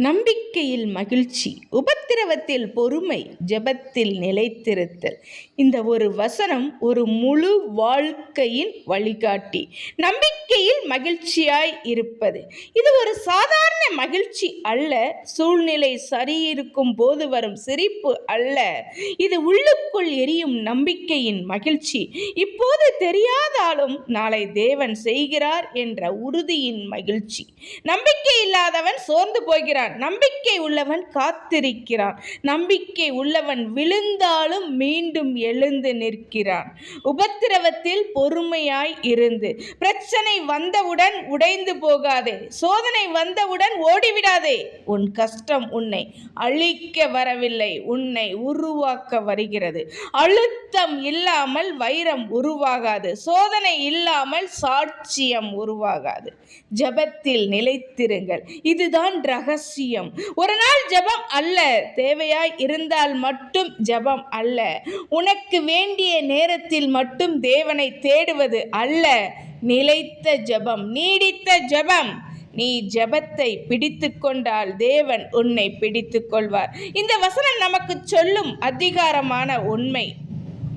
நம்பிக்கையில் மகிழ்ச்சி, உபத்திரவத்தில் பொறுமை, ஜெபத்தில் நிலைத்திருத்தல். இந்த ஒரு வசனம் ஒரு முழு வாழ்க்கையின் வழிகாட்டி. நம்பிக்கையில் மகிழ்ச்சியாய் இருப்பது இது ஒரு சாதாரண மகிழ்ச்சி அல்ல. சூழ்நிலை சரியிருக்கும் போது வரும் சிரிப்பு அல்ல. இது உள்ளுக்குள் எரியும் நம்பிக்கையின் மகிழ்ச்சி. இப்போது தெரியாதாலும் நாளை தேவன் செய்கிறார் என்ற உறுதியின் மகிழ்ச்சி. நம்பிக்கை இல்லாதவன் சோர்ந்து போகிறான். நம்பிக்கை உள்ளவன் காத்திருக்கிறான். நம்பிக்கை உள்ளவன் விழுந்தாலும் மீண்டும் எழுந்து நிற்கிறான். உபத்திரவத்தில் பொறுமையாய் இருந்து. பிரச்சனை வந்தவுடன் உடைந்து போகாதே. சோதனை வந்தவுடன் ஓடிவிடாதே. உன் கஷ்டம் உன்னை அழிக்க வரவில்லை, உன்னை உருவாக்க வருகிறது. அழுத்தம் இல்லாமல் வைரம் உருவாகாது. சோதனை இல்லாமல் சாட்சியம் உருவாகாது. ஜெபத்தில் நிலைத்திருங்கள். இதுதான் ரகசியம். ஒரு நாள் ஜெபம் அல்ல, தேவையாய் இருந்தால் மட்டும் ஜெபம் அல்ல, உனக்கு வேண்டிய நேரத்தில் மட்டும் தேவனை தேடுவது அல்ல. நிலைத்த ஜெபம், நீடித்த ஜெபம். நீ ஜெபத்தை பிடித்து கொண்டால் தேவன் உன்னை பிடித்து கொள்வார். இந்த வசனம் நமக்கு சொல்லும் அதிகாரமான உண்மை.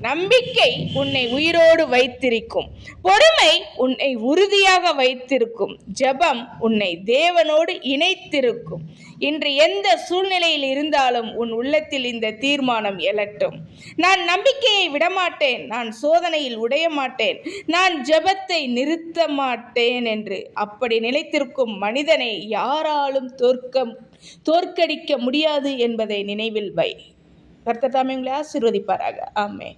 நம்பிக்கை உன்னை உயிரோடு வைத்திருக்கும். பொறுமை உன்னை உறுதியாக வைத்திருக்கும். ஜெபம் உன்னை தேவனோடு இணைத்திருக்கும். இன்று எந்த சூழ்நிலையில் இருந்தாலும் உன் உள்ளத்தில் இந்த தீர்மானம் எழட்டும். நான் நம்பிக்கையை விடமாட்டேன், நான் சோதனையில் உடைய மாட்டேன், நான் ஜெபத்தை நிறுத்த மாட்டேன் என்று. அப்படி நிலைத்திருக்கும் மனிதனை யாராலும் தோற்கடிக்க முடியாது என்பதை நினைவில் வை. கர்த்தர் தாமே உங்களை ஆசீர்வதிப்பாராக. ஆமென்.